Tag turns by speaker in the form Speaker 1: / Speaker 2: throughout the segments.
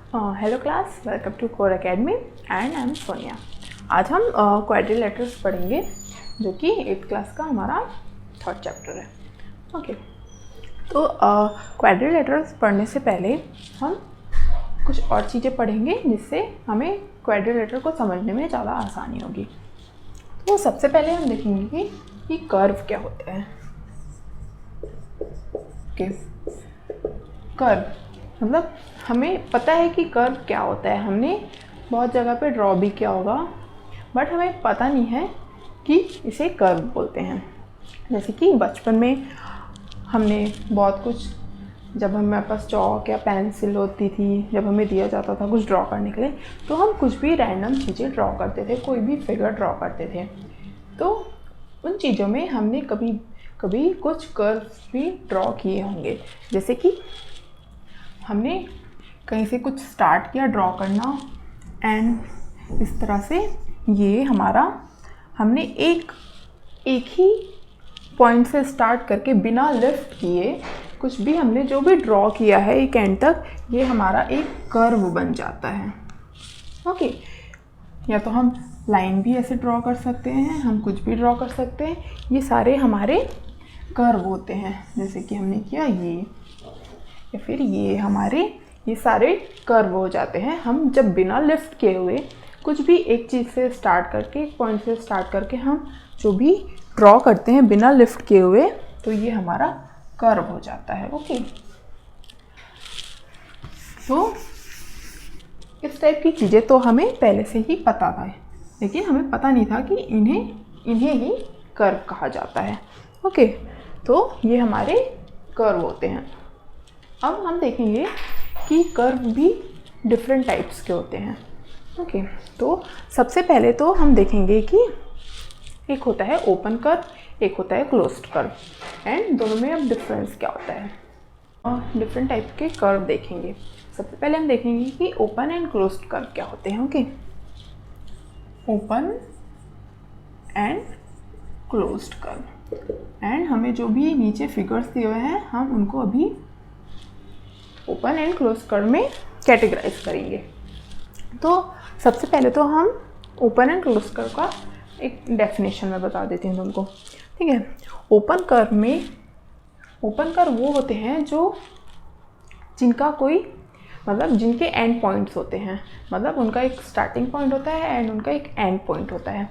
Speaker 1: Hello class, welcome to Core Academy and I am Sonia. आज हम quadrilaterals पढ़ेंगे जो कि 8th क्लास का हमारा 3rd चैप्टर है। ओके, तो क्वाड्रिलेटरल्स पढ़ने से पहले हम कुछ और चीज़ें पढ़ेंगे जिससे हमें क्वाड्रिलेटरल को समझने में ज़्यादा आसानी होगी। तो सबसे पहले हम देखेंगे कि कर्व क्या होता है। ओके, कर्व मतलब हमें पता है कि कर्व क्या होता है, हमने बहुत जगह पे ड्रॉ भी किया होगा, बट हमें पता नहीं है कि इसे कर्व बोलते हैं। जैसे कि बचपन में हमने बहुत कुछ, जब हमारे पास चॉक या पेंसिल होती थी, जब हमें दिया जाता था कुछ ड्रॉ करने के लिए, तो हम कुछ भी रैंडम चीज़ें ड्रॉ करते थे, कोई भी फिगर ड्रॉ करते थे। तो उन चीज़ों में हमने कभी कभी कुछ कर्व्स भी ड्रॉ किए होंगे। जैसे कि हमने कहीं से कुछ स्टार्ट किया ड्रॉ करना एंड इस तरह से ये हमारा, हमने एक ही पॉइंट से स्टार्ट करके बिना लिफ्ट किए कुछ भी हमने जो भी ड्रॉ किया है एक एंड तक, ये हमारा एक कर्व बन जाता है। ओके, या तो हम लाइन भी ऐसे ड्रॉ कर सकते हैं, हम कुछ भी ड्रॉ कर सकते हैं, ये सारे हमारे कर्व होते हैं। जैसे कि हमने किया ये, या फिर ये सारे कर्व हो जाते हैं। हम जब बिना लिफ्ट किए हुए कुछ भी एक चीज़ से स्टार्ट करके, एक पॉइंट से स्टार्ट करके हम जो भी ड्रॉ करते हैं बिना लिफ्ट किए हुए, तो ये हमारा कर्व हो जाता है। ओके, तो इस टाइप की चीज़ें तो हमें पहले से ही पता था, लेकिन हमें पता नहीं था कि इन्हें ही कर्व कहा जाता है। ओके, तो ये हमारे कर्व होते हैं। अब हम देखेंगे कि कर्व भी डिफरेंट टाइप्स के होते हैं। ओके, तो सबसे पहले तो हम देखेंगे कि एक होता है ओपन कर्व, एक होता है क्लोज्ड कर्व, एंड दोनों में अब डिफरेंस क्या होता है और डिफरेंट टाइप के कर्व देखेंगे। सबसे पहले हम देखेंगे कि ओपन एंड क्लोज्ड कर्व क्या होते हैं। Okay, open and closed curve, and हमें जो भी नीचे फिगर्स दिए हुए हैं हम उनको अभी ओपन एंड क्लोज कर्व में कैटेगराइज करेंगे। तो सबसे पहले तो हम ओपन एंड क्लोज कर्व का एक डेफिनेशन में बता देती हूँ तुमको, ठीक है। ओपन कर्व वो होते हैं जो जिनका कोई मतलब जिनके एंड पॉइंट्स होते हैं, मतलब उनका एक स्टार्टिंग पॉइंट होता है एंड उनका एक एंड पॉइंट होता है।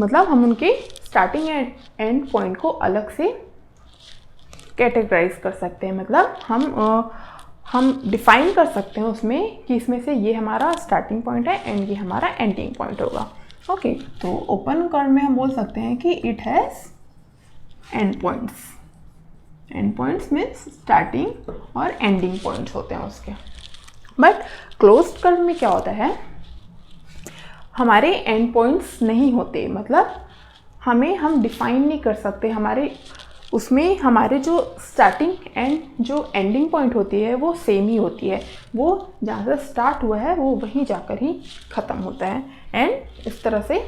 Speaker 1: मतलब हम उनके स्टार्टिंग एंड एंड पॉइंट को अलग से कैटेगराइज कर सकते हैं। मतलब हम डिफाइन कर सकते हैं उसमें कि इसमें से ये हमारा स्टार्टिंग पॉइंट है एंड ये हमारा एंडिंग पॉइंट होगा। ओके, तो ओपन कर्व में हम बोल सकते हैं कि it has and points. And points means starting और एंडिंग पॉइंट्स होते हैं उसके। बट क्लोज्ड कर्व में क्या होता है, हमारे एंड पॉइंट्स नहीं होते, मतलब हम डिफाइन नहीं कर सकते। उसमें हमारे जो स्टार्टिंग एंड जो एंडिंग पॉइंट होती है वो सेम ही होती है। वो जहाँ से स्टार्ट हुआ है वो वहीं जाकर ही ख़त्म होता है। एंड इस तरह से,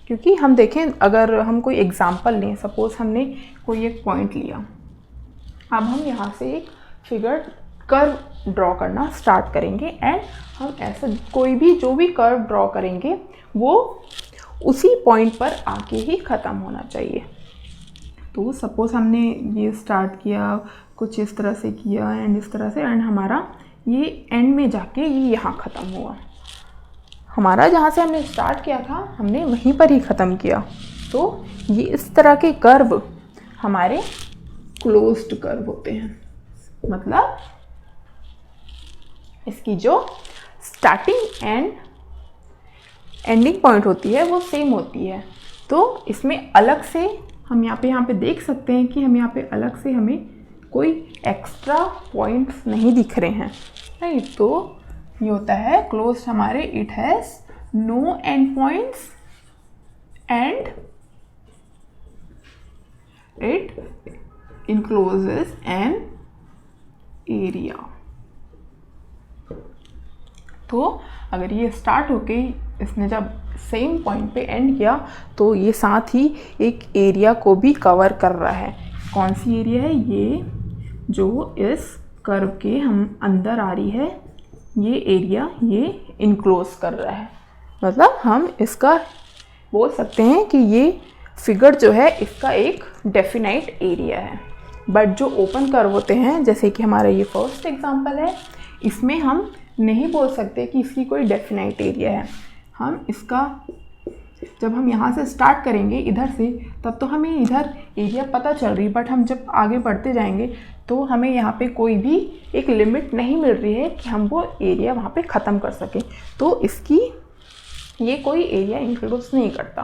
Speaker 1: क्योंकि हम देखें, अगर हम कोई एग्जांपल लें, सपोज हमने कोई एक पॉइंट लिया, अब हम यहाँ से एक फिगर कर्व ड्रॉ करना स्टार्ट करेंगे एंड हम ऐसा कोई भी जो भी कर्व ड्रॉ करेंगे वो उसी पॉइंट पर आके ही ख़त्म होना चाहिए। तो सपोज़ हमने ये स्टार्ट किया, कुछ इस तरह से किया एंड इस तरह से, एंड हमारा ये एंड में जाके ये यहाँ ख़त्म हुआ। हमारा जहाँ से हमने स्टार्ट किया था हमने वहीं पर ही ख़त्म किया। तो ये इस तरह के कर्व हमारे क्लोज्ड कर्व होते हैं। मतलब इसकी जो स्टार्टिंग एंड एंडिंग पॉइंट होती है वो सेम होती है। तो इसमें अलग से हम यहाँ पे देख सकते हैं कि हम यहाँ पे अलग से हमें कोई एक्स्ट्रा पॉइंट्स नहीं दिख रहे हैं, राइट। तो ये होता है क्लोज हमारे, it has no end points and it encloses an area. तो अगर ये स्टार्ट होके इसने जब सेम पॉइंट पे एंड किया तो ये साथ ही एक एरिया को भी कवर कर रहा है। कौन सी एरिया है? ये जो इस कर्व के हम अंदर आ रही है, ये एरिया ये इनक्लोज कर रहा है। मतलब हम इसका बोल सकते हैं कि ये फिगर जो है इसका एक डेफिनाइट एरिया है। बट जो ओपन कर्व होते हैं, जैसे कि हमारा ये फर्स्ट एग्जांपल है, इसमें हम नहीं बोल सकते कि इसकी कोई डेफिनाइट एरिया है। हम इसका जब हम यहाँ से स्टार्ट करेंगे इधर से, तब तो हमें इधर एरिया पता चल रही, बट हम जब आगे बढ़ते जाएंगे तो हमें यहाँ पे कोई भी एक लिमिट नहीं मिल रही है कि हम वो एरिया वहाँ पे ख़त्म कर सकें। तो इसकी ये कोई एरिया इंक्लूड नहीं करता।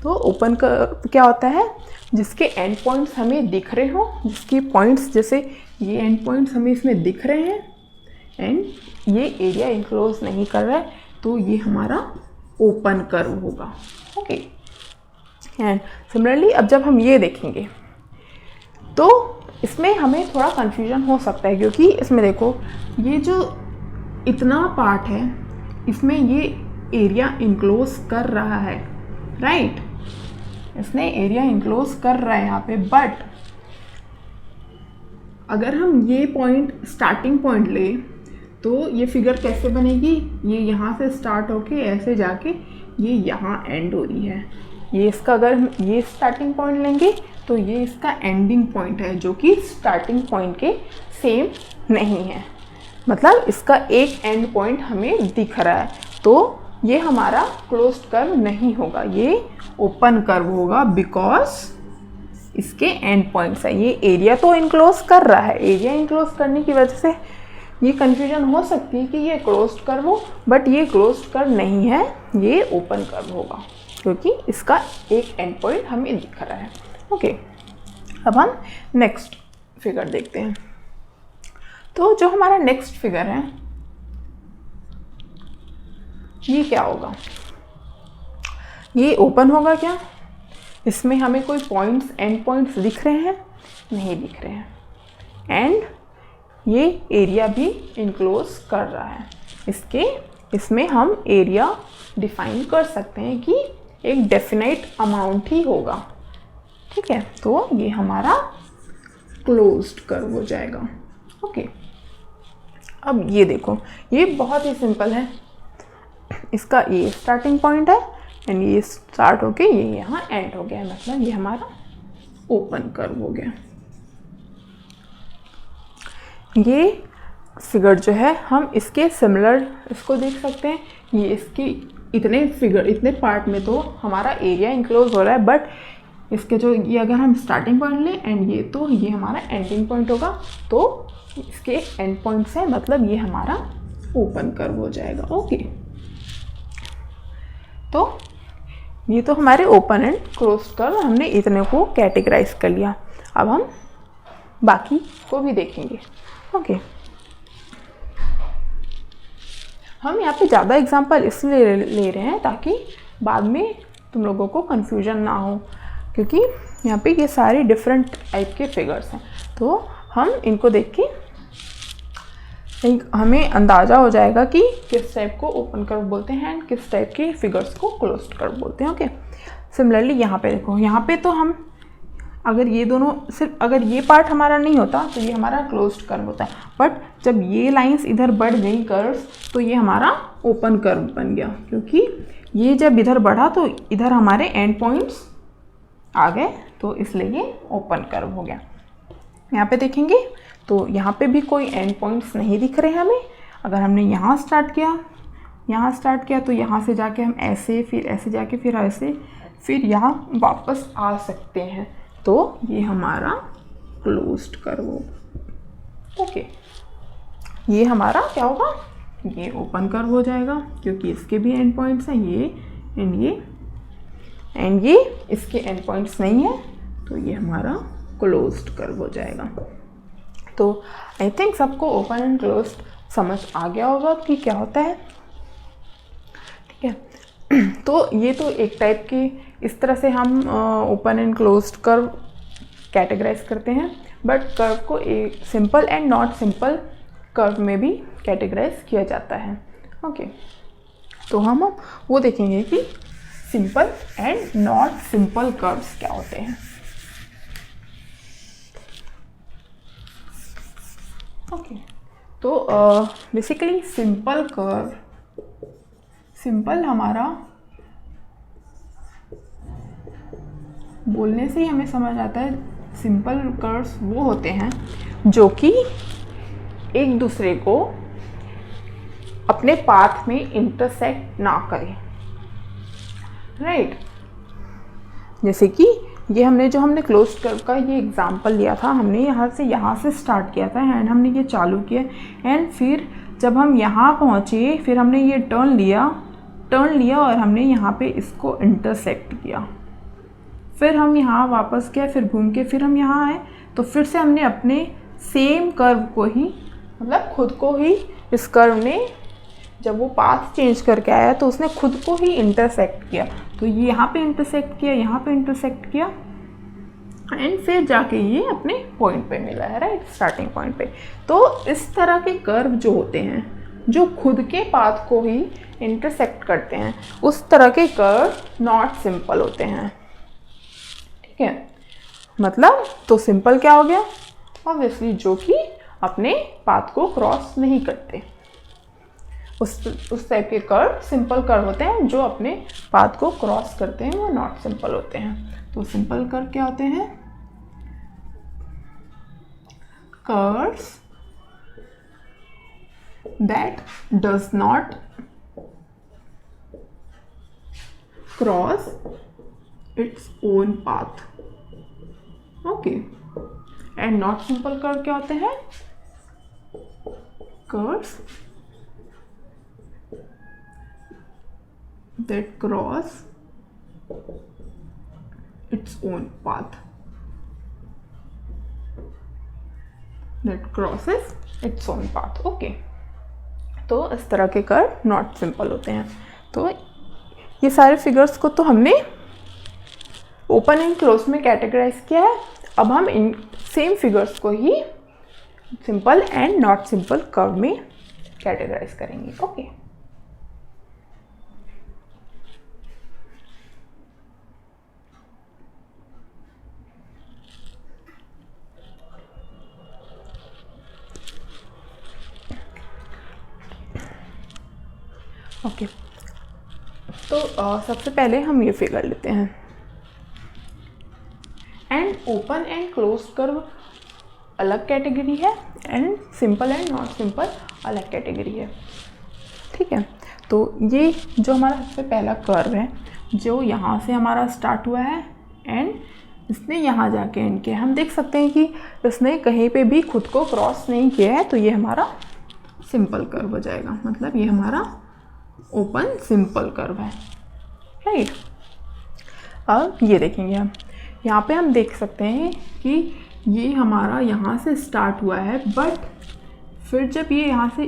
Speaker 1: तो ओपन कर्व क्या होता है, जिसके एंड पॉइंट्स हमें दिख रहे हो, जिसकी पॉइंट्स जैसे ये एंड पॉइंट्स हमें इसमें दिख रहे हैं एंड ये एरिया इंक्लोज नहीं कर रहा है, तो ये हमारा ओपन कर्व होगा। ओके, एंड सिमिलरली अब जब हम ये देखेंगे तो इसमें हमें थोड़ा कन्फ्यूजन हो सकता है, क्योंकि इसमें देखो ये जो इतना पार्ट है इसमें ये एरिया इंक्लोज कर रहा है, राइट? इसने एरिया इंक्लोज कर रहा है यहाँ पे। बट अगर हम ये पॉइंट स्टार्टिंग पॉइंट ले तो ये फिगर कैसे बनेगी, ये यहाँ से स्टार्ट होके ऐसे जाके ये यहाँ एंड हो रही है। ये इसका अगर हम ये स्टार्टिंग पॉइंट लेंगे तो ये इसका एंडिंग पॉइंट है, जो कि स्टार्टिंग पॉइंट के सेम नहीं है। मतलब इसका एक एंड पॉइंट हमें दिख रहा है, तो ये हमारा क्लोज्ड कर्व नहीं होगा, ये ओपन कर्व होगा, बिकॉज इसके एंड पॉइंट्स है। ये एरिया तो इनक्लोज कर रहा है, एरिया इनक्लोज करने की वजह से ये कन्फ्यूजन हो सकती है कि ये क्लोज्ड कर्व हो, बट ये क्लोज्ड कर्व नहीं है, ये ओपन कर्व होगा, क्योंकि इसका एक एंड पॉइंट हमें दिख रहा है। ओके, अब हम नेक्स्ट फिगर देखते हैं। तो जो हमारा नेक्स्ट फिगर है ये क्या होगा, ये ओपन होगा क्या? इसमें हमें कोई पॉइंट्स एंड पॉइंट्स दिख रहे हैं? नहीं दिख रहे हैं। एंड ये एरिया भी इनक्लोज कर रहा है। इसमें हम एरिया डिफाइन कर सकते हैं कि एक डेफिनाइट अमाउंट ही होगा, ठीक है? तो ये हमारा क्लोज्ड कर्व हो जाएगा। ओके, अब ये देखो, ये बहुत ही सिंपल है। इसका ये स्टार्टिंग पॉइंट है एंड ये स्टार्ट होके ये यहाँ एंड हो गया है, मतलब ये हमारा ओपन कर्व हो गया। ये फिगर जो है हम इसके सिमिलर इसको देख सकते हैं। ये इसकी इतने पार्ट में तो हमारा एरिया इंक्लोज हो रहा है, बट इसके जो ये अगर हम स्टार्टिंग पॉइंट लें एंड ये, तो ये हमारा एंडिंग पॉइंट होगा, तो इसके एंड पॉइंट्स है, मतलब ये हमारा ओपन कर्व हो जाएगा। ओके, तो ये तो हमारे ओपन एंड क्लोज्ड कर्व हमने इतने को कैटेगराइज कर लिया। अब हम बाकी को भी देखेंगे। ओके, हम यहाँ पे ज़्यादा एग्जांपल इसलिए ले रहे हैं ताकि बाद में तुम लोगों को कन्फ्यूजन ना हो, क्योंकि यहाँ पे ये सारे डिफरेंट टाइप के फिगर्स हैं, तो हम इनको देख के हमें अंदाज़ा हो जाएगा कि किस टाइप को ओपन कर्व बोलते हैं एंड किस टाइप के फिगर्स को क्लोज्ड कर्व बोलते हैं। ओके, सिमिलरली यहाँ पे देखो, यहाँ पे तो हम अगर ये दोनों सिर्फ अगर ये पार्ट हमारा नहीं होता तो ये हमारा क्लोज्ड कर्व होता है, बट जब ये लाइंस इधर बढ़ गई कर्व्स तो ये हमारा ओपन कर्व बन गया, क्योंकि ये जब इधर बढ़ा तो इधर हमारे एंड पॉइंट्स आ गए, तो इसलिए ये ओपन कर्व हो गया। यहाँ पे देखेंगे तो यहाँ पे भी कोई एंड पॉइंट्स नहीं दिख रहे हमें। अगर हमने यहाँ स्टार्ट किया तो यहाँ से जाके हम ऐसे, फिर ऐसे जाके, फिर ऐसे, फिर यहाँ वापस आ सकते हैं, तो ये हमारा क्लोज्ड कर्व होगा। ओके, ये हमारा क्या होगा, ये ओपन कर्व हो जाएगा, क्योंकि इसके भी एंड पॉइंट्स हैं, ये एंड ये इसके एंड पॉइंट्स नहीं है, तो ये हमारा क्लोज्ड कर्व हो जाएगा। तो आई थिंक सबको ओपन एंड क्लोज्ड समझ आ गया होगा कि क्या होता है, ठीक है? तो ये तो एक टाइप की, इस तरह से हम open and closed curve categorize करते हैं, बट कर्व को एक simple and not simple curve में भी कैटेगराइज किया जाता है। ओके, तो हम वो देखेंगे कि simple and not simple curves क्या होते हैं। ओके, तो बेसिकली सिंपल कर्व, सिंपल हमारा बोलने से ही हमें समझ आता है, सिंपल कर्व्स वो होते हैं जो कि एक दूसरे को अपने पाथ में इंटरसेक्ट ना करें, राइट। जैसे कि ये हमने क्लोज कर्व का ये एग्जांपल लिया था, हमने यहाँ से स्टार्ट किया था एंड हमने ये चालू किया एंड फिर जब हम यहाँ पहुँचे फिर हमने ये टर्न लिया और हमने यहाँ पे इसको इंटरसेक्ट किया, फिर हम यहाँ वापस गए, फिर घूम के फिर हम यहाँ आए, तो फिर से हमने अपने सेम कर्व को ही, मतलब खुद को ही, इस कर्व ने जब वो पाथ चेंज करके आया तो उसने खुद को ही इंटरसेक्ट किया। तो ये यहाँ पे इंटरसेक्ट किया, यहाँ पे इंटरसेक्ट किया एंड फिर जाके ये अपने पॉइंट पे मिला है, राइट, स्टार्टिंग पॉइंट पे। तो इस तरह के कर्व जो होते हैं जो खुद के पाथ को ही इंटरसेक्ट करते हैं, उस तरह के कर्व नॉट सिंपल होते हैं, ठीक है। मतलब तो सिंपल क्या हो गया, ऑब्वियसली जो कि अपने पाथ को क्रॉस नहीं करते, उस टाइप के कर्व सिंपल कर्व होते हैं। जो अपने पाथ को क्रॉस करते हैं वो नॉट सिंपल होते हैं। तो सिंपल कर्व क्या होते हैं, curves that does not cross its own path, okay. And not simple curve क्या होते हैं, curves that cross its own path, that crosses its own path, okay। तो इस तरह के कर्व नॉट सिंपल होते हैं। तो ये सारे फिगर्स को तो हमने ओपन एंड क्लोज में कैटेगराइज किया है। अब हम इन सेम फिगर्स को ही simple and not simple curve में कैटेगराइज करेंगे, ओके। ओके तो सबसे पहले हम ये फिगर लेते हैं। And open and close curve अलग कैटेगरी है and simple and not simple अलग कैटेगरी है, ठीक है। तो ये जो हमारा सबसे पहला कर्व है जो यहाँ से हमारा स्टार्ट हुआ है एंड इसने यहाँ जाके एंड किया, हम देख सकते हैं कि इसने कहीं पे भी खुद को क्रॉस नहीं किया है, तो ये हमारा सिंपल कर्व हो जाएगा। मतलब ये हमारा ओपन सिंपल कर्व है, राइट। अब ये देखेंगे हम, यहाँ पे हम देख सकते हैं कि ये हमारा यहाँ से स्टार्ट हुआ है, बट फिर जब ये यहाँ से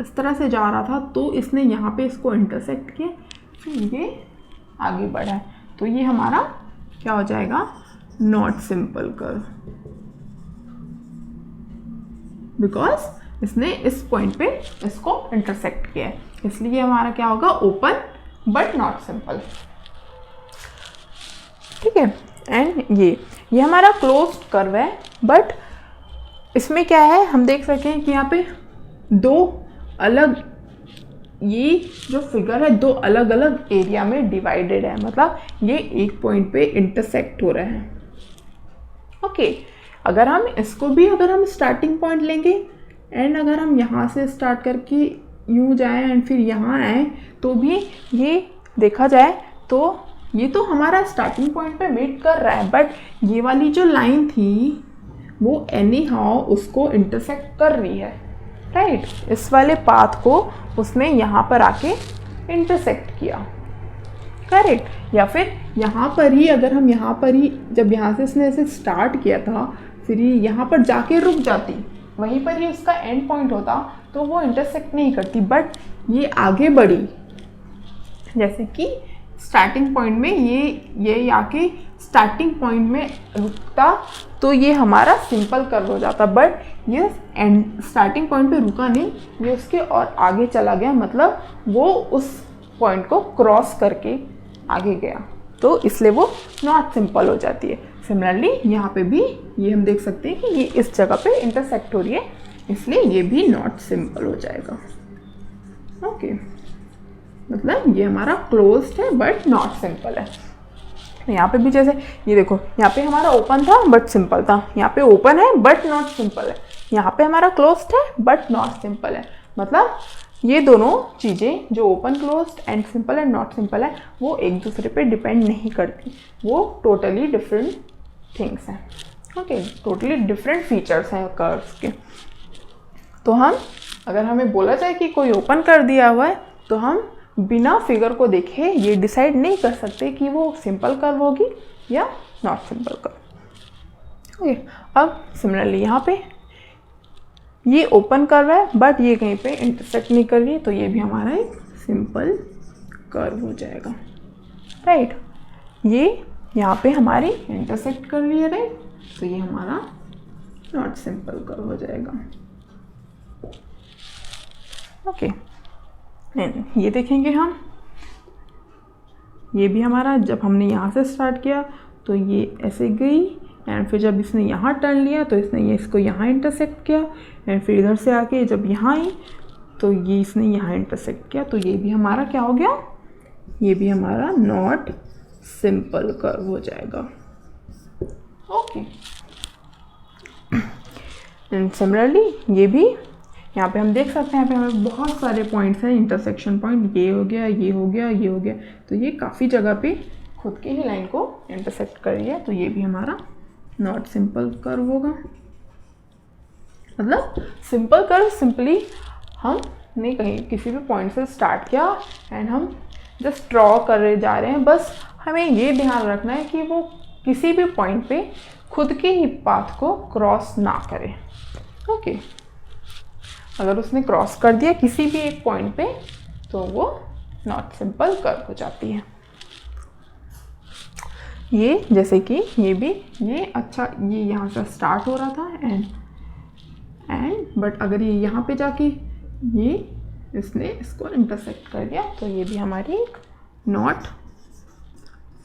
Speaker 1: इस तरह से जा रहा था तो इसने यहाँ पे इसको इंटरसेक्ट किया, फिर ये आगे बढ़ा है, तो ये हमारा क्या हो जाएगा, नॉट सिंपल कर्व, बिकॉज इसने इस पॉइंट पे इसको इंटरसेक्ट किया है, इसलिए हमारा क्या होगा, ओपन बट नॉट सिंपल, ठीक है। एंड ये हमारा क्लोज्ड कर्व है, बट इसमें क्या है, हम देख सकते हैं कि यहाँ पे दो अलग, ये जो फिगर है दो अलग अलग एरिया में डिवाइडेड है, मतलब ये एक पॉइंट पे इंटरसेक्ट हो रहे हैं, ओके। अगर हम इसको भी, अगर हम स्टार्टिंग पॉइंट लेंगे एंड अगर हम यहाँ से स्टार्ट करके यूँ जाएं एंड फिर यहाँ आए, तो भी ये देखा जाए तो ये तो हमारा स्टार्टिंग पॉइंट पे मीट कर रहा है, बट ये वाली जो लाइन थी वो एनी हाउ उसको इंटरसेक्ट कर रही है, राइट। इस वाले पाथ को उसने यहाँ पर आके इंटरसेक्ट किया, करेक्ट। या फिर यहाँ पर ही, अगर हम यहाँ पर ही, जब यहाँ से इसने ऐसे स्टार्ट किया था, फिर ये यहाँ पर जाके रुक जाती, वहीं पर ही उसका एंड पॉइंट होता, तो वो इंटरसेक्ट नहीं करती, बट ये आगे बढ़ी, जैसे कि स्टार्टिंग पॉइंट में ये आके स्टार्टिंग पॉइंट में रुकता, तो ये हमारा सिंपल कर्व हो जाता, बट ये एंड स्टार्टिंग पॉइंट पे रुका नहीं, ये उसके और आगे चला गया, मतलब वो उस पॉइंट को क्रॉस करके आगे गया, तो इसलिए वो नॉट सिंपल हो जाती है। सिमिलरली यहाँ पे भी ये हम देख सकते हैं कि ये इस जगह पे इंटरसेक्ट हो रही है, इसलिए ये भी नॉट सिंपल हो जाएगा। ओके, मतलब ये हमारा क्लोज्ड है बट नॉट सिंपल है। यहाँ पे भी जैसे ये देखो, यहाँ पे हमारा ओपन था बट सिंपल था, यहाँ पे ओपन है बट नॉट सिंपल है, यहाँ पे हमारा क्लोज्ड है बट नॉट सिंपल है। मतलब ये दोनों चीज़ें जो open closed end simple and not simple है वो एक दूसरे पे डिपेंड नहीं करती, वो टोटली डिफरेंट थिंग्स हैं। ओके, टोटली डिफरेंट फीचर्स हैं कर्व्स के। तो हम अगर हमें बोला जाए कि कोई ओपन कर दिया हुआ है तो हम बिना फिगर को देखे ये डिसाइड नहीं कर सकते कि वो सिंपल कर्व होगी या नॉट सिंपल कर्व। ओके, अब सिमिलरली यहाँ पे ये ओपन कर्व है बट ये कहीं पे इंटरसेक्ट नहीं कर रही है, तो ये भी हमारा एक सिंपल कर्व हो जाएगा, राइट। ये यहाँ पे हमारी इंटरसेक्ट कर रही है, राइट, तो ये हमारा नॉट सिंपल कर्व हो जाएगा। ओके, ये देखेंगे हम, ये भी हमारा जब हमने यहाँ से स्टार्ट किया तो ये ऐसे गई एंड फिर जब इसने यहाँ टर्न लिया तो इसने ये इसको यहाँ इंटरसेक्ट किया एंड फिर इधर से आके जब यहाँ आई तो ये इसने यहाँ इंटरसेक्ट किया, तो ये भी हमारा क्या हो गया, ये भी हमारा नॉट सिंपल कर्व हो जाएगा। ओके, एंड सिमिलरली ये भी यहाँ पे हम देख सकते हैं, यहाँ पे हमें बहुत सारे पॉइंट्स हैं, इंटरसेक्शन पॉइंट, ये हो गया, ये हो गया, ये हो गया, तो ये काफ़ी जगह पे खुद की ही लाइन को इंटरसेक्ट कर रही है, तो ये भी हमारा नॉट सिंपल कर्व होगा। मतलब सिंपल कर्व सिंपली हमने कहीं किसी भी पॉइंट से स्टार्ट किया एंड हम जस्ट ड्रॉ कर रहे जा रहे हैं, बस हमें ये ध्यान रखना है कि वो किसी भी पॉइंट पे खुद के ही पाथ को क्रॉस ना करे। ओके, अगर उसने क्रॉस कर दिया किसी भी एक पॉइंट पे तो वो नॉट सिंपल कर्व हो जाती है। ये जैसे कि ये भी, ये अच्छा, ये यहाँ से स्टार्ट हो रहा था एंड बट अगर ये यहाँ पे जाके ये इसने इसको इंटरसेक्ट कर दिया तो ये भी हमारी एक not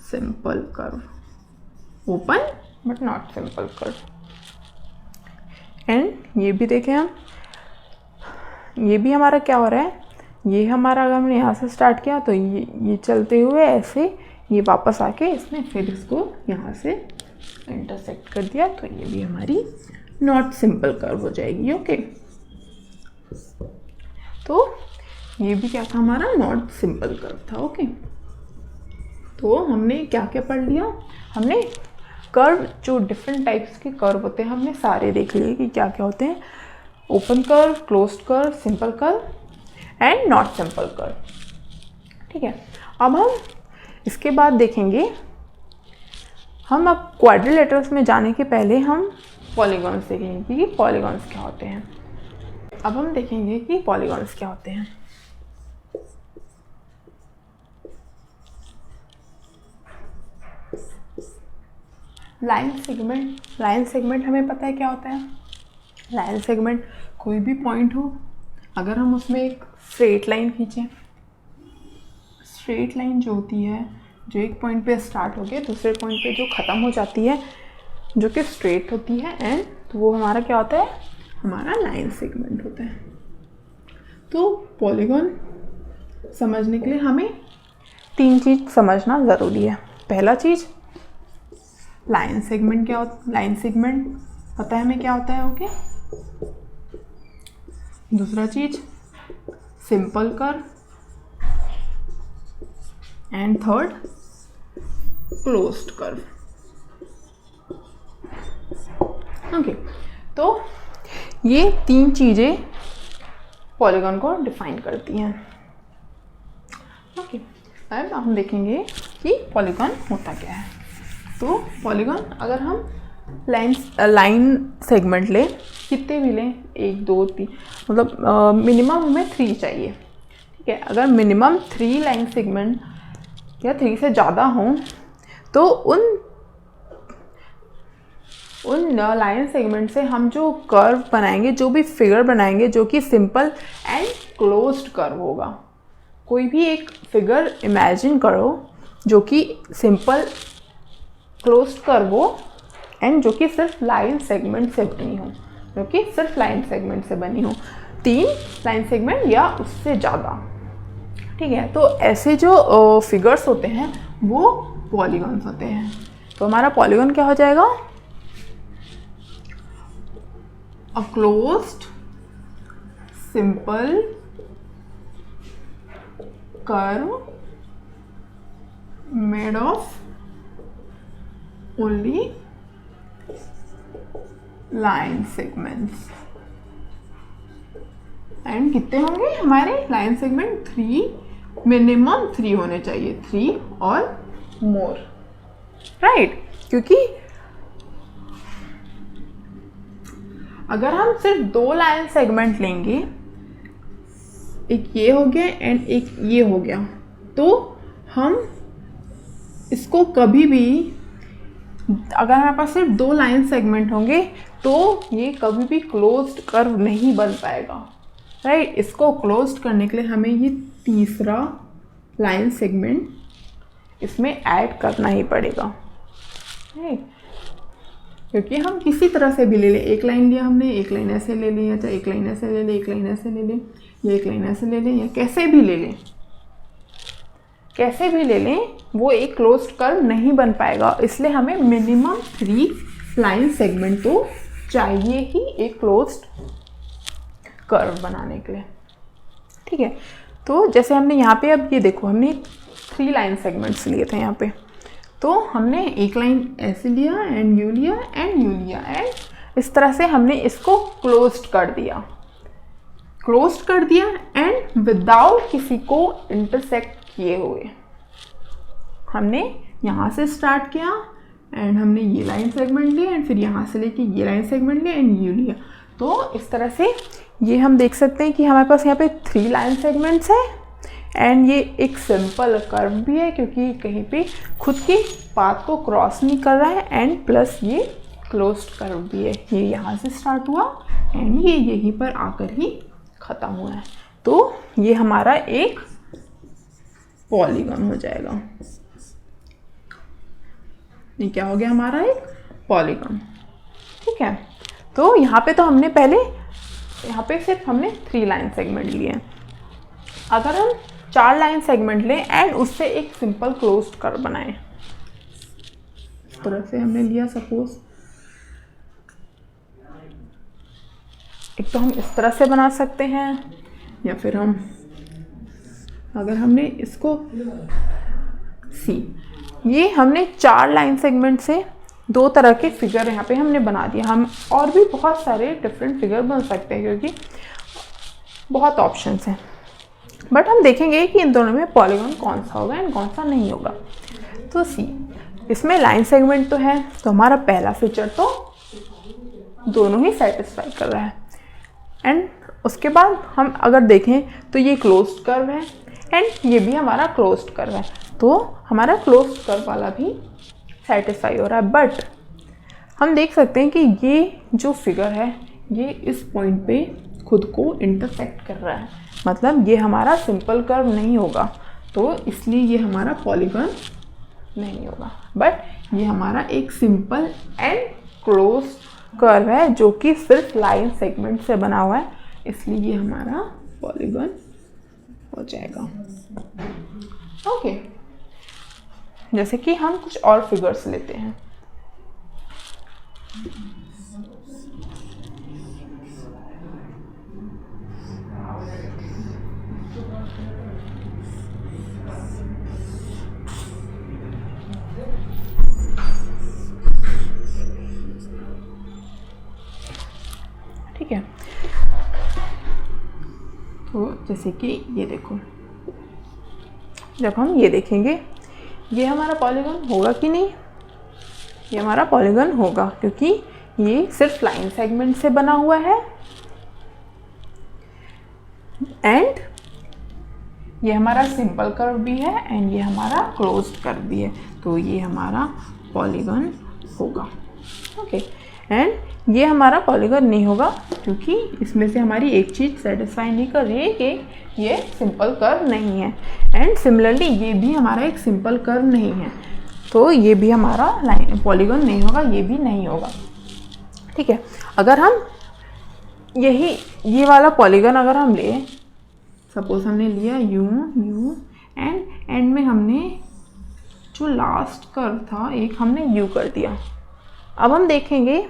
Speaker 1: simple curve, open but not simple curve. And ये भी देखें हम, ये भी हमारा क्या हो रहा है, ये हमारा अगर हमने यहाँ से स्टार्ट किया तो ये चलते हुए ऐसे ये वापस आके इसने फिर इसको यहाँ से इंटरसेक्ट कर दिया, तो ये भी हमारी नॉट सिंपल कर्व हो जाएगी। ओके, तो ये भी क्या था, हमारा नॉट सिंपल कर्व था। ओके, तो हमने क्या क्या पढ़ लिया, हमने कर्व, जो डिफरेंट टाइप्स के कर्व होते हैं हमने सारे देख लिए कि क्या क्या होते हैं, open curve, closed curve, simple curve and not simple curve. ठीक है, अब हम इसके बाद देखेंगे, हम अब क्वाड्रिलेटरल्स में जाने के पहले हम पॉलीगॉन्स देखेंगे कि पॉलीगॉन्स क्या होते हैं। अब हम देखेंगे कि पॉलीगॉन्स क्या होते हैं। लाइन सेगमेंट हमें पता है क्या होता है। लाइन सेगमेंट कोई भी पॉइंट हो, अगर हम उसमें एक स्ट्रेट लाइन खींचें, स्ट्रेट लाइन जो होती है, जो एक पॉइंट पे स्टार्ट होके दूसरे पॉइंट पे जो ख़त्म हो जाती है, जो कि स्ट्रेट होती है एंड, तो वो हमारा क्या होता है, हमारा लाइन सेगमेंट होता है। तो पॉलीगॉन समझने के लिए हमें 3 चीज़ समझना ज़रूरी है। पहला चीज़, लाइन सेगमेंट क्या होता है, लाइन सेगमेंट पता है हमें क्या होता है। ओके, दूसरा चीज़ simple curve and third closed curve. Okay, तो ये 3 चीज़ें पॉलीगॉन को डिफाइन करती हैं। ओके, अब हम देखेंगे कि पॉलीगॉन होता क्या है। तो पॉलीगॉन, अगर हम लाइन सेगमेंट लें, कितने भी लें, 1 2 3, मतलब मिनिमम हमें 3 चाहिए। ठीक है, अगर मिनिमम 3 लाइन सेगमेंट या 3 से ज़्यादा हों तो उन लाइन सेगमेंट से हम जो कर्व बनाएंगे, जो भी फिगर बनाएंगे, जो कि सिंपल एंड क्लोज्ड कर्व होगा। कोई भी एक फिगर इमेजिन करो जो कि सिंपल क्लोज्ड कर्व हो एंड जो कि सिर्फ लाइन सेगमेंट से बनी हो, जो कि सिर्फ लाइन सेगमेंट से बनी हो, 3 लाइन सेगमेंट या उससे ज़्यादा। ठीक है, तो ऐसे जो फिगर्स होते हैं वो पॉलीगॉन्स होते हैं। तो हमारा पॉलीगॉन क्या हो जाएगा? A closed simple curve made of only line segments. And कितने होंगे हमारे लाइन सेगमेंट? 3, मिनिमम 3 होने चाहिए, 3 और मोर, राइट। क्योंकि अगर हम सिर्फ 2 लाइन सेगमेंट लेंगे, एक ये हो गया एंड एक ये हो गया, तो हम इसको कभी भी, अगर हमारे पास सिर्फ 2 लाइन सेगमेंट होंगे तो ये कभी भी क्लोज्ड कर्व नहीं बन पाएगा, राइट। इसको क्लोज्ड करने के लिए हमें ये तीसरा लाइन सेगमेंट इसमें ऐड करना ही पड़ेगा, राइट। क्योंकि हम किसी तरह से भी ले लें, एक लाइन लिया हमने, एक लाइन ऐसे ले ली, या चाहे एक लाइन ऐसे ले लें, एक लाइन ऐसे ले लें, या एक लाइन ऐसे ले लें, या कैसे भी ले लें, कैसे भी ले लें, वो एक क्लोज्ड कर्व नहीं बन पाएगा। इसलिए हमें मिनिमम 3 लाइन सेगमेंट तो चाहिए ही एक क्लोज्ड कर्व बनाने के लिए। ठीक है, तो जैसे हमने यहाँ पे, अब ये देखो, हमने 3 लाइन सेगमेंट्स लिए थे यहाँ पे, तो हमने एक लाइन ऐसे लिया एंड यू लिया एंड यू लिया, एंड इस तरह से हमने इसको क्लोज्ड कर दिया, एंड विदाउट किसी को इंटरसेक्ट किए हुए। हमने यहाँ से स्टार्ट किया एंड हमने ये लाइन सेगमेंट लिया, एंड फिर यहाँ से लेके ये लाइन सेगमेंट लिया एंड यू लिया। तो इस तरह से ये हम देख सकते हैं कि हमारे पास यहाँ पे 3 लाइन सेगमेंट्स है, एंड ये एक सिंपल कर्व भी है क्योंकि कहीं पे खुद की पाथ को क्रॉस नहीं कर रहा है, एंड प्लस ये क्लोज्ड कर्व भी है। ये यहाँ से स्टार्ट हुआ एंड ये यहीं पर आकर ही ख़त्म हुआ है। तो ये हमारा एक पॉलीगॉन हो जाएगा। ये क्या हो गया? हमारा एक पॉलीगॉन। ठीक है, तो यहाँ पे तो हमने पहले, यहाँ पे सिर्फ हमने 3 लाइन सेगमेंट लिए हैं। अगर हम 4 लाइन सेगमेंट लें एंड उससे एक सिंपल क्लोज्ड कर्व बनाएं, इस तरह से हमने लिया सपोज, एक तो हम इस तरह से बना सकते हैं, या फिर हम, अगर हमने इसको ये हमने 4 लाइन सेगमेंट से 2 तरह के फिगर यहाँ पे हमने बना दिया। हम और भी बहुत सारे डिफरेंट फिगर बन सकते हैं क्योंकि बहुत ऑप्शंस हैं, बट हम देखेंगे कि इन दोनों में पॉलीगॉन कौन सा होगा एंड कौन सा नहीं होगा। तो इसमें लाइन सेगमेंट तो है, तो हमारा पहला फीचर तो दोनों ही सेटिस्फाई कर रहा है। एंड उसके बाद हम अगर देखें तो ये क्लोज्ड कर्व है एंड ये भी हमारा क्लोज्ड कर्व है, तो हमारा क्लोज्ड कर्व वाला भी सेटिस्फाई हो रहा है। बट हम देख सकते हैं कि ये जो फिगर है ये इस पॉइंट पे खुद को इंटरसेक्ट कर रहा है, मतलब ये हमारा सिंपल कर्व नहीं होगा, तो इसलिए ये हमारा पॉलीगॉन नहीं होगा। बट ये हमारा एक सिंपल एंड क्लोज्ड कर्व है जो कि सिर्फ लाइन सेगमेंट से बना हुआ है, इसलिए ये हमारा पॉलीगॉन हो जाएगा। ओके, जैसे कि हम कुछ और फिगर्स लेते हैं। ठीक है, तो जैसे कि ये देखो, जब हम ये देखेंगे ये हमारा पॉलीगॉन होगा कि नहीं? ये हमारा पॉलीगॉन होगा क्योंकि ये सिर्फ लाइन सेगमेंट से बना हुआ है एंड ये हमारा सिंपल कर्व भी है एंड ये हमारा क्लोज्ड कर्व भी है, तो ये हमारा पॉलीगॉन होगा। ओके, एंड ये हमारा पॉलीगॉन नहीं होगा क्योंकि इसमें से हमारी एक चीज़ सेटिस्फाई नहीं कर रही है कि ये सिंपल कर्व नहीं है, एंड सिमिलरली ये भी हमारा एक सिंपल कर्व नहीं है, तो ये भी हमारा लाइन पॉलीगॉन नहीं होगा, ये भी नहीं होगा। ठीक है, अगर हम यही ये वाला पॉलीगन अगर हम ले, सपोज हमने लिया यू यू एंड में हमने जो लास्ट कर्व था एक हमने यू कर दिया। अब हम देखेंगे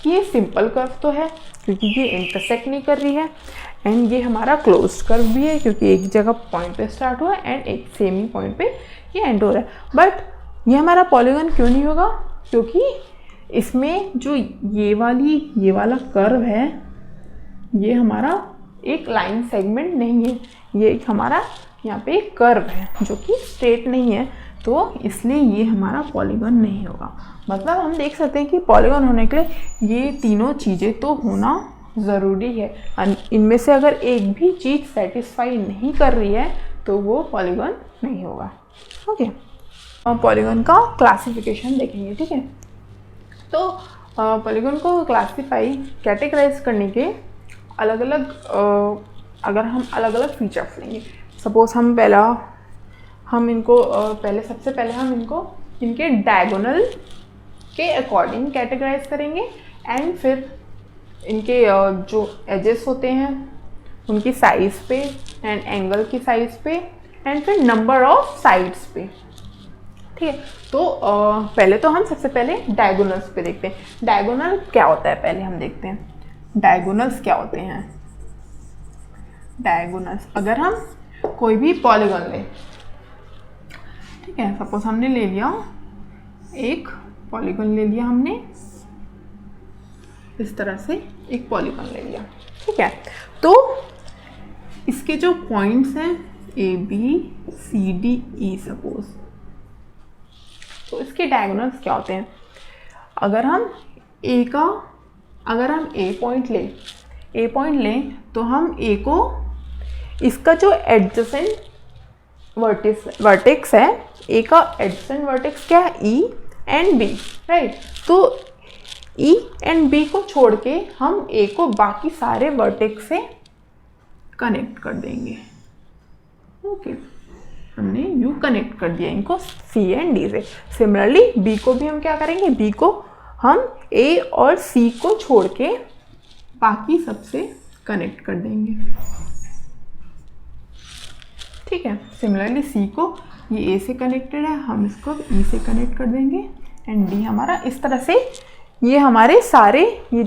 Speaker 1: कि ये सिंपल कर्व तो है क्योंकि ये इंटरसेक्ट नहीं कर रही है, एंड ये हमारा क्लोज्ड कर्व भी है क्योंकि एक जगह पॉइंट पे स्टार्ट हुआ एंड एक सेम ही पॉइंट पे ये एंड हो रहा है। बट ये हमारा पॉलीगन क्यों नहीं होगा? क्योंकि इसमें जो ये वाला कर्व है ये हमारा एक लाइन सेगमेंट नहीं है, ये एक हमारा यहाँ पे एक कर्व है जो कि स्ट्रेट नहीं है, तो इसलिए ये हमारा पॉलीगन नहीं होगा। मतलब हम देख सकते हैं कि पॉलीगन होने के लिए ये तीनों चीज़ें तो होना ज़रूरी है, इनमें से अगर एक भी चीज़ सेटिस्फाई नहीं कर रही है तो वो पॉलीगन नहीं होगा। ओके, हम पॉलीगन का क्लासिफिकेशन देखेंगे। ठीक है, तो पॉलीगन को क्लासीफाई कैटेगराइज करने के अलग अलग अगर हम अलग अलग फीचर्स लेंगे, सपोज हम इनको सबसे पहले हम इनको इनके डायगोनल के अकॉर्डिंग कैटेगराइज करेंगे, एंड फिर इनके जो एजेस होते हैं उनकी साइज़ पे एंड एंगल की साइज़ पे एंड फिर नंबर ऑफ साइड्स पे। ठीक है, तो पहले तो हम सबसे पहले डायगोनल्स पे देखते हैं। डायगोनल क्या होता है पहले हम देखते हैं, डायगोनल्स क्या होते हैं। डायगोनल्स, अगर हम कोई भी पॉलीगन लें, ठीक है, सपोज हमने ले लिया एक पॉलीगन ले लिया हमने इस तरह से एक पॉलीगन ले लिया। ठीक है, तो इसके जो पॉइंट्स हैं A B C D E suppose, तो इसके डायगोनल्स क्या होते हैं। अगर हम ए पॉइंट लें तो हम ए को इसका जो एडजेसेंट वर्टेक्स है, ए का एडजेसेंट वर्टेक्स क्या है, ई एंड बी, राइट। तो ई एंड बी को छोड़ के हम ए को बाकी सारे वर्टेक्स से कनेक्ट कर देंगे। ओके, हमने यू कनेक्ट कर दिया इनको सी एंड डी से। सिमिलरली बी को भी हम क्या करेंगे, बी को हम ए और सी को छोड़ के बाकी सबसे कनेक्ट कर देंगे। ठीक है, सिमिलरली सी को ये ए से कनेक्टेड है, हम इसको ई से कनेक्ट कर देंगे एंड डी हमारा इस तरह से ये हमारे सारे ये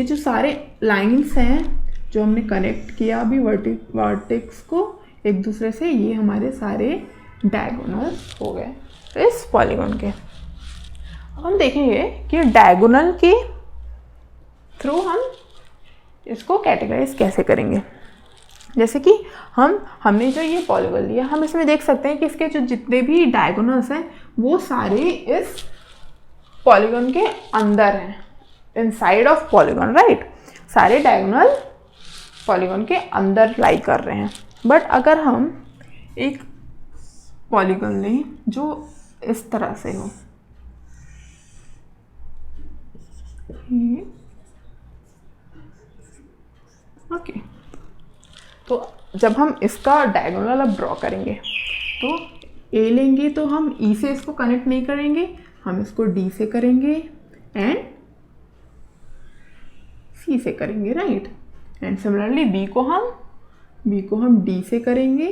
Speaker 1: जो सारे लाइंस हैं जो हमने कनेक्ट किया अभी वर्टेक्स को एक दूसरे से, ये हमारे सारे डायगोनल्स हो गए इस पॉलीगन के। अब हम देखेंगे कि डायगोनल के थ्रू हम इसको कैटेगराइज कैसे करेंगे। जैसे कि हमने जो ये पॉलीगन लिया, हम इसमें देख सकते हैं कि इसके जो जितने भी डायगोनल्स हैं वो सारे इस पॉलीगन के अंदर हैं, इनसाइड ऑफ पॉलीगन, राइट। सारे डायगोनल पॉलीगन के अंदर लाई कर रहे हैं। बट अगर हम एक पॉलीगन लें जो इस तरह से हो, ओके, तो जब हम इसका डायगोनल अब ड्रॉ करेंगे तो ए लेंगे तो हम ई से इसको कनेक्ट नहीं करेंगे, हम इसको डी से करेंगे एंड सी से करेंगे, राइट। एंड सिमिलरली बी को हम डी से करेंगे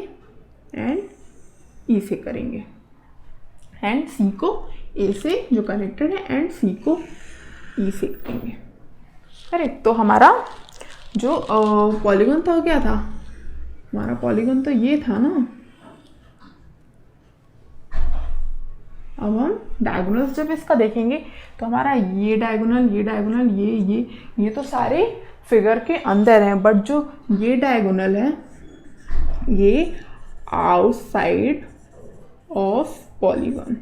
Speaker 1: एंड ई से करेंगे, एंड सी को ए से जो कनेक्टेड है एंड सी को ई से करेंगे, करेक्ट। तो हमारा जो पॉलीगन था वो क्या था, हमारा पॉलीगन तो ये था ना। अब हम डायगोनल्स जब इसका देखेंगे तो हमारा ये डायगोनल ये तो सारे फिगर के अंदर हैं, बट जो ये डायगोनल है ये आउटसाइड ऑफ पॉलीगन,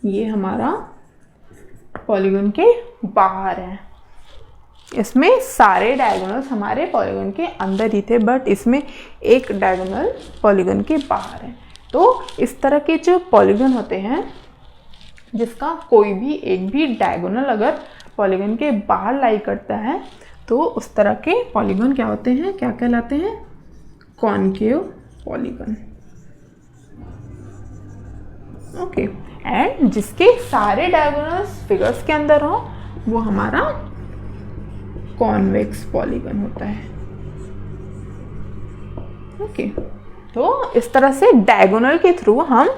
Speaker 1: ये हमारा पॉलीगन के बाहर है। इसमें सारे डायगोनल्स हमारे पॉलीगन के अंदर ही थे, बट इसमें एक डायगोनल पॉलीगन के बाहर है। तो इस तरह के जो पॉलीगन होते हैं जिसका कोई भी एक भी डायगोनल अगर पॉलीगन के बाहर लाई करता है तो उस तरह के पॉलीगन क्या होते हैं, क्या कहलाते हैं, कॉनकेव पॉलीगन। ओके, एंड जिसके सारे डायगोनल्स फिगर्स के अंदर हो वो हमारा कॉन्वेक्स पॉलीगन होता है। ओके, तो इस तरह से डायगोनल के थ्रू हम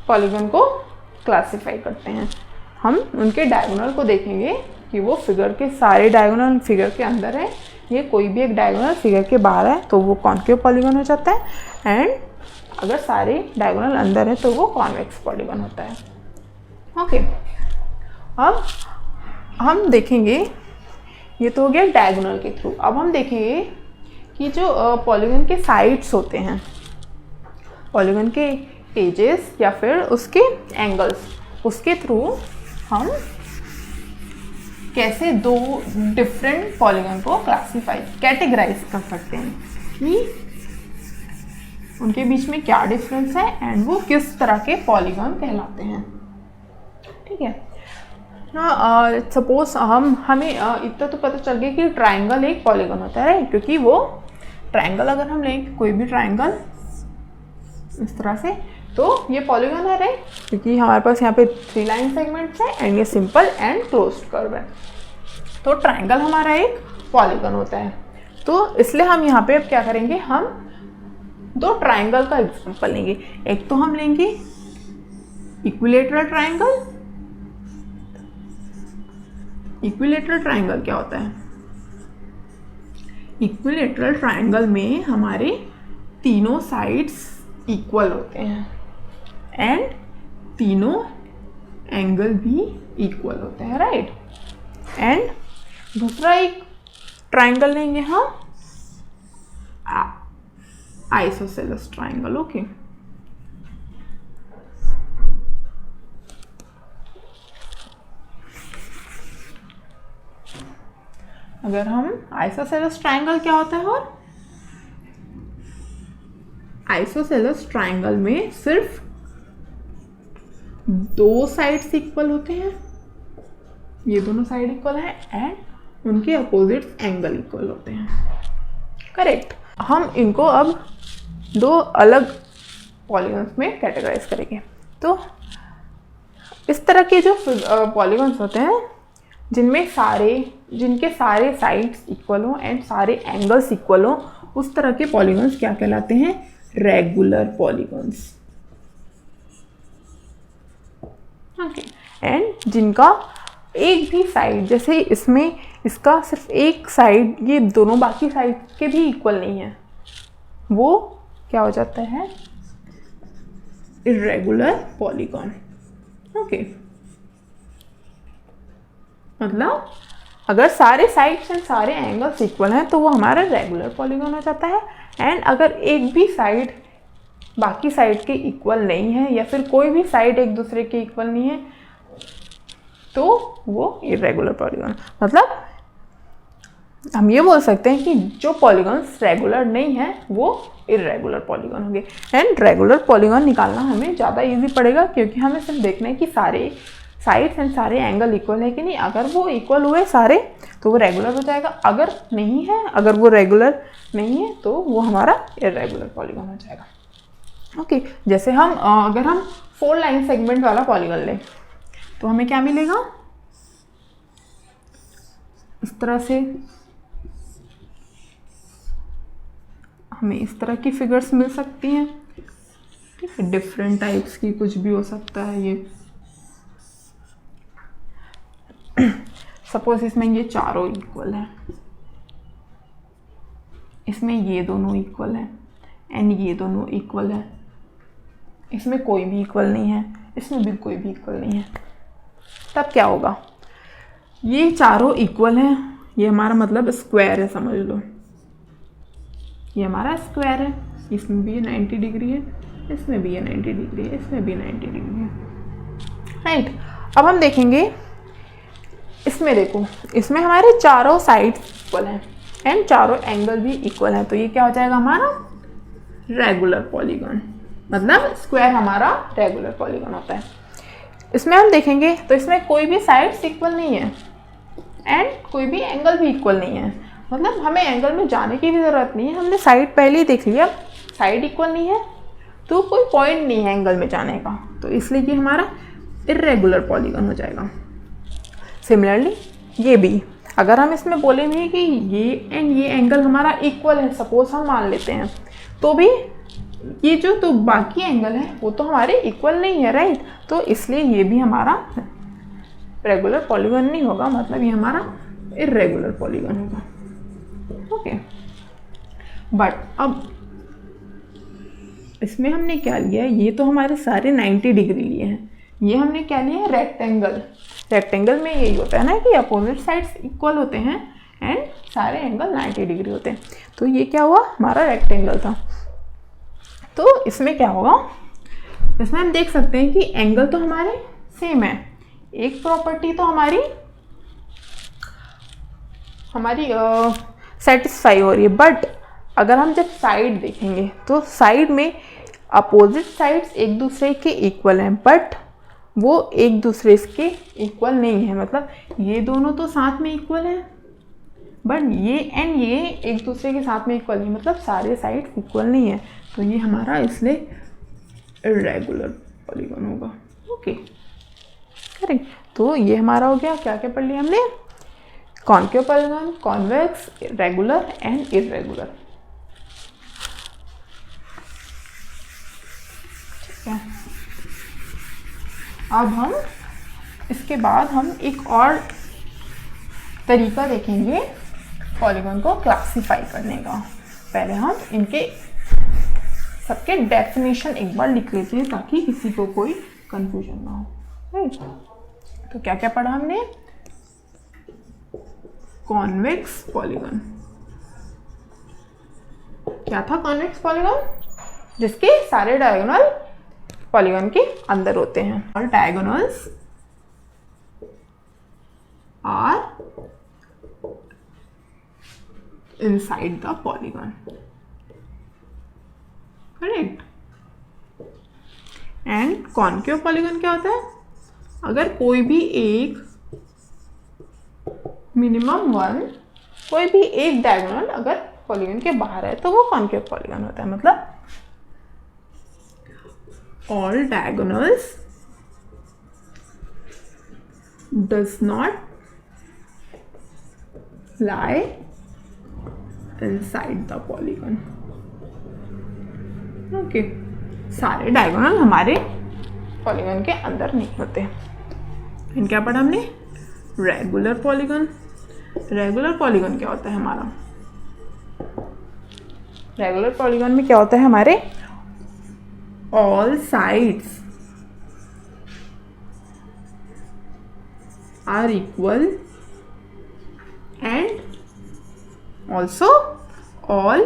Speaker 1: पॉलीगन को क्लासिफाई करते हैं। हम उनके डायगोनल को देखेंगे कि वो फिगर के सारे डायगोनल फिगर के अंदर है, ये कोई भी एक डायगोनल फिगर के बाहर है तो वो कॉन्केव पॉलीगन हो जाता है, एंड अगर सारे डायगोनल अंदर है तो वो कॉन्वेक्स पॉलीगन होता है। ओके, अब हम देखेंगे, ये तो हो गया डायगोनल के थ्रू। अब हम देखेंगे कि जो पॉलीगन के साइड्स होते हैं, पॉलीगन के एजेस या फिर उसके एंगल्स, उसके थ्रू हम कैसे दो डिफरेंट पॉलीगन को क्लासीफाई कैटेगराइज कर सकते हैं कि उनके बीच में क्या डिफरेंस है एंड वो किस तरह के पॉलीगन कहलाते हैं। ठीक है, सपोज हमें इतना तो पता चल गया कि ट्राइंगल एक पॉलीगन होता है, क्योंकि वो ट्राइंगल अगर हम लें कोई भी ट्राइंगल इस तरह से तो ये पॉलीगन है, राइट, क्योंकि हमारे पास यहाँ पे 3 लाइन सेगमेंट्स है एंड ये सिंपल एंड क्लोज्ड कर्व है, तो ट्राइंगल हमारा एक पॉलीगन होता है। तो इसलिए हम यहाँ पे अब क्या करेंगे, हम 2 ट्राइंगल का एग्जांपल लेंगे। एक तो हम लेंगे इक्विलेटरल ट्राइंगल। इक्विलेटरल ट्राइंगल क्या होता है? इक्विलेटरल ट्राइंगल में हमारे तीनों साइड्स इक्वल होते हैं एंड तीनों एंगल भी इक्वल होते हैं, राइट। एंड दूसरा एक ट्राइंगल लेंगे हम आइसोसेलेस ट्राइंगल। ओके, अगर हम आइसोसेलेस ट्राइंगल क्या होता है, और आइसोसेलेस ट्राइंगल में सिर्फ 2 साइड्स इक्वल होते हैं, ये दोनों साइड इक्वल है एंड उनके अपोजिट एंगल इक्वल होते हैं, करेक्ट। हम इनको अब 2 अलग पॉलीगन्स में कैटेगराइज करेंगे। तो इस तरह के जो पॉलीगन्स होते हैं जिनके सारे साइड्स इक्वल हो एंड सारे एंगल्स इक्वल हो, उस तरह के पॉलीगन्स क्या कहलाते हैं? Regular polygons. ओके, एंड जिनका एक भी साइड, जैसे इसमें इसका सिर्फ एक साइड, ये दोनों बाकी साइड के भी इक्वल नहीं है, वो क्या हो जाता है? Irregular polygon. ओके, मतलब अगर सारे साइड्स एंड सारे एंगल्स इक्वल हैं तो वो हमारा रेगुलर पॉलीगन हो जाता है, एंड अगर एक भी साइड बाकी साइड के इक्वल नहीं है या फिर कोई भी साइड एक दूसरे के इक्वल नहीं है तो वो इर्रेगुलर पॉलीगन। मतलब हम ये बोल सकते हैं कि जो पॉलीगन्स रेगुलर नहीं है वो इर्रेगुलर पॉलीगन होंगे। एंड रेगुलर पॉलीगन निकालना हमें ज़्यादा इजी पड़ेगा, क्योंकि हमें सिर्फ देखना है कि सारे साइड्स एंड सारे एंगल इक्वल है कि नहीं। अगर वो इक्वल हुए सारे तो वो रेगुलर हो जाएगा, अगर नहीं है, अगर वो रेगुलर नहीं है तो वो हमारा इर्रेगुलर पॉलीगन हो जाएगा। ओके, जैसे हम अगर हम 4 लाइन सेगमेंट वाला पॉलीगन लें तो हमें क्या मिलेगा? इस तरह से हमें इस तरह की फिगर्स मिल सकती हैं, ठीक है, डिफरेंट टाइप्स की, कुछ भी हो सकता है ये। सपोज इसमें ये चारों इक्वल है, इसमें ये दोनों इक्वल है एंड ये दोनों इक्वल है, इसमें कोई भी इक्वल नहीं है, इसमें भी कोई भी इक्वल नहीं है, तब क्या होगा? ये चारों इक्वल हैं, ये हमारा मतलब स्क्वायर है, समझ लो ये हमारा स्क्वायर है, इसमें भी ये 90 डिग्री है, इसमें भी ये 90 डिग्री है, इसमें भी 90 डिग्री है, राइट। अब हम देखेंगे इसमें, देखो इसमें हमारे चारों साइड इक्वल हैं एंड चारों एंगल भी इक्वल हैं, तो ये क्या हो जाएगा? हमारा रेगुलर पॉलीगन। मतलब स्क्वायर हमारा रेगुलर पॉलीगन होता है। इसमें हम देखेंगे तो इसमें कोई भी साइड्स इक्वल नहीं है एंड कोई भी एंगल भी इक्वल नहीं है, मतलब हमें एंगल में जाने की भी ज़रूरत नहीं है, हमने साइड पहले ही देख लिया, साइड इक्वल नहीं है तो कोई पॉइंट नहीं है एंगल में जाने का, तो इसलिए कि हमारा इर्रेगुलर पॉलीगन हो जाएगा। सिमिलरली ये भी, अगर हम इसमें बोले भी कि ये एंगल हमारा इक्वल है, सपोज हम मान लेते हैं, तो भी ये जो तो बाकी एंगल है वो तो हमारे इक्वल नहीं है, राइट। तो इसलिए ये भी हमारा रेगुलर पॉलीगन नहीं होगा, मतलब ये हमारा इर्रेगुलर पॉलीगन होगा। ओके, बट अब इसमें हमने क्या लिया है, ये तो हमारे सारे 90 डिग्री लिए हैं, ये हमने क्या लिया है, रेक्टेंगल। रेक्टेंगल में यही होता है ना कि अपोजिट साइड्स इक्वल होते हैं एंड सारे एंगल 90 डिग्री होते हैं। तो ये क्या हुआ, हमारा रेक्टेंगल था। तो इसमें क्या होगा, इसमें हम देख सकते हैं कि एंगल तो हमारे सेम है, एक प्रॉपर्टी तो हमारी सेटिस्फाई हो रही है, बट अगर हम जब साइड देखेंगे तो साइड में अपोजिट साइड्स एक दूसरे के इक्वल हैं, बट वो एक दूसरे के इक्वल नहीं है। मतलब ये दोनों तो साथ में इक्वल हैं, बट ये एंड ये एक दूसरे के साथ में इक्वल नहीं, मतलब सारे साइड इक्वल नहीं है। तो ये हमारा इसलिए इर्रेगुलर पॉलीगन होगा। Okay, correct. तो ये हमारा हो गया, क्या क्या पढ़ लिया हमने, concave polygon, convex, regular and irregular. ठीक है, अब हम इसके बाद हम एक और तरीका देखेंगे पॉलीगन को क्लासिफाई करने का। पहले हम इनके सबके डेफिनेशन एक बार लिख लेते हैं ताकि किसी को कोई कंफ्यूजन ना हो, राइट। तो क्या क्या पढ़ा हमने, कॉन्वेक्स पॉलीगन। क्या था कॉन्वेक्स पॉलीगन, जिसके सारे डायगोनल पॉलीगन के अंदर होते हैं, और diagonals are inside the polygon, correct. And concave polygon क्या होता है, अगर कोई भी एक मिनिमम वन, कोई भी एक डायगोनल अगर पॉलीगन के बाहर है तो वो कॉन्केव पॉलीगन होता है। मतलब all diagonals does not lie inside the polygon। Okay, सारे डायगोनल हमारे पॉलीगन के अंदर नहीं होते। फिर क्या पढ़ा हमने, रेगुलर पॉलीगन। रेगुलर पॉलीगन क्या होता है हमारा, रेगुलर पॉलीगन में क्या होता है हमारे, all sides are equal and also all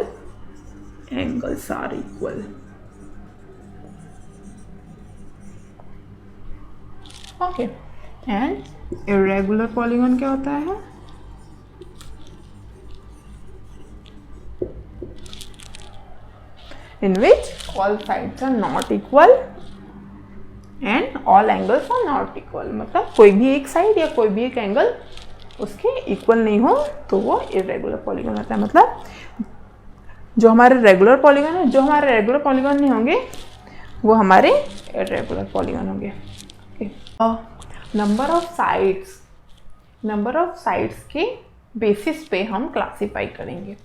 Speaker 1: angles are equal। Okay, and irregular polygon क्या होता है, in which all sides are not equal and all angles are not equal। मतलब कोई भी एक साइड या कोई भी एक एंगल उसके इक्वल नहीं हो तो वो इर्रेगुलर पॉलीगन होता है। मतलब जो हमारे रेगुलर पॉलीगन है, जो हमारे रेगुलर पॉलीगन नहीं होंगे वो हमारे इर्रेगुलर पॉलीगन होंगे। नंबर ऑफ साइड्स के बेसिस पे हम क्लासीफाई करेंगे।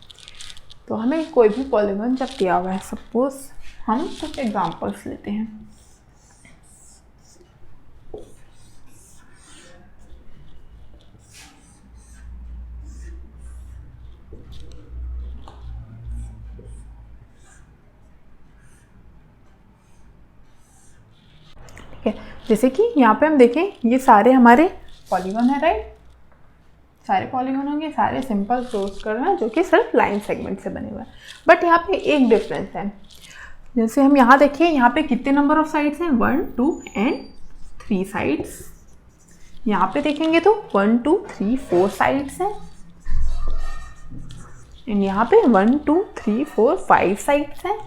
Speaker 1: तो हमें कोई भी पॉलीगन जब दिया हुआ है, सपोज हम कुछ एग्जांपल्स लेते हैं। ठीक है, जैसे कि यहाँ पे हम देखें ये सारे हमारे पॉलीगन है, राइट। सारे पॉलीगन होंगे, सारे सिंपल क्लोज कर्व हैं जो कि सिर्फ लाइन सेगमेंट से बने हुए हैं। बट यहाँ पे एक डिफरेंस है, जैसे हम यहाँ देखिए, यहाँ पे कितने नंबर ऑफ साइड्स हैं, 1 2 एंड 3 साइड्स। यहाँ पे देखेंगे तो 1 2 3 4 साइड्स हैं, एंड यहाँ पे 1 2 3 4 5 साइड्स हैं,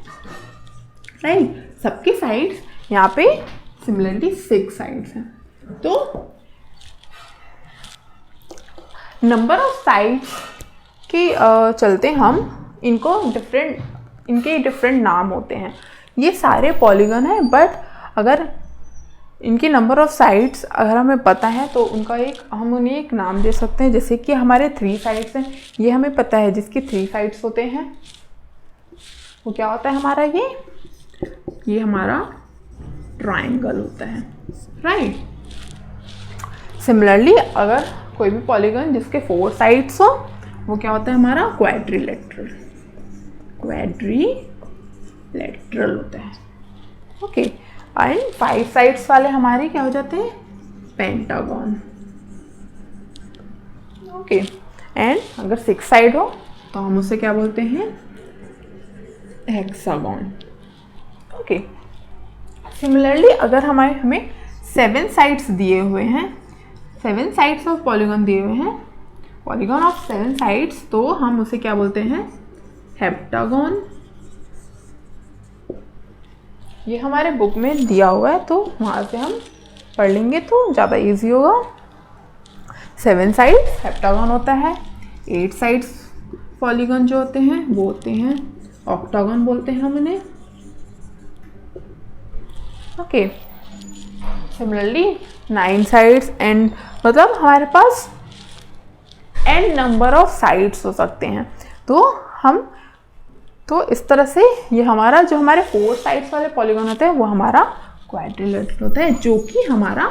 Speaker 1: राइट। सबके साइड्स यहाँ पे सिमिलरली 6 साइड्स हैं। तो नंबर ऑफ साइड्स के चलते हम इनके डिफरेंट नाम होते हैं। ये सारे पॉलीगन हैं, बट अगर इनकी नंबर ऑफ साइड्स अगर हमें पता है तो उनका हम उन्हें एक नाम दे सकते हैं। जैसे कि हमारे 3 साइड्स हैं, ये हमें पता है जिसकी 3 साइड्स होते हैं वो क्या होता है हमारा, ये हमारा ट्राइंगल होता है, राइट। सिमिलरली अगर कोई भी पॉलीगन जिसके 4 साइड्स हो वो क्या होता है हमारा क्वाड्रिलेटरल होता है, ओके। एंड 5 साइड्स वाले हमारे क्या हो जाते हैं, पेंटागन, ओके। एंड अगर 6 साइड हो तो हम उसे क्या बोलते हैं, हेक्सागन, ओके। सिमिलरली अगर हमें 7 साइड्स दिए हुए हैं, 7 साइड्स ऑफ पॉलीगन दिए हुए हैं, पॉलीगन ऑफ 7 साइड्स, तो हम उसे क्या बोलते हैं, हेप्टागन। ये हमारे बुक में दिया हुआ है तो वहाँ से हम पढ़ लेंगे तो ज़्यादा इजी होगा। 7 साइड्स हेप्टागन होता है, 8 साइड्स पॉलीगन जो होते हैं वो होते हैं ऑक्टागन बोलते हैं हम इन्हें, ओके। सिमिलरली 9 साइड्स एंड मतलब हमारे पास n नंबर ऑफ साइड्स हो सकते हैं। तो इस तरह से ये हमारा जो हमारे 4 साइड्स वाले पॉलीगन होते हैं वो हमारा क्वाड्रिलेटरल होता है, जो कि हमारा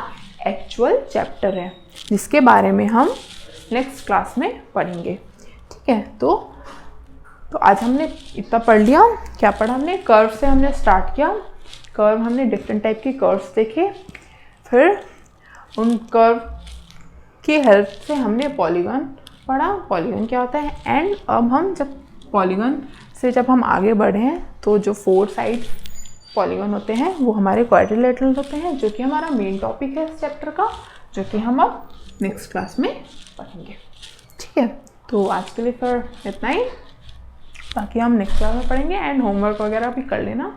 Speaker 1: एक्चुअल चैप्टर है जिसके बारे में हम नेक्स्ट क्लास में पढ़ेंगे, ठीक है। तो आज हमने इतना पढ़ लिया। क्या पढ़ा हमने, कर्व से हमने स्टार्ट किया, कर्व हमने डिफरेंट टाइप की कर्व्स देखे, फिर उन कर्व की हेल्प से हमने पॉलीगन पढ़ा, पॉलीगन क्या होता है। एंड अब हम जब पॉलीगन से जब हम आगे बढ़े हैं तो जो 4 साइड पॉलीगन होते हैं वो हमारे क्वाड्रिलेटरल होते हैं, जो कि हमारा मेन टॉपिक है इस चैप्टर का, जो कि हम अब नेक्स्ट क्लास में पढ़ेंगे, ठीक है। तो आज के लिए फिर इतना ही, बाकी हम नेक्स्ट क्लास में पढ़ेंगे। एंड होमवर्क वगैरह भी कर लेना,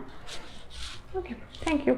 Speaker 1: ओके। Thank you.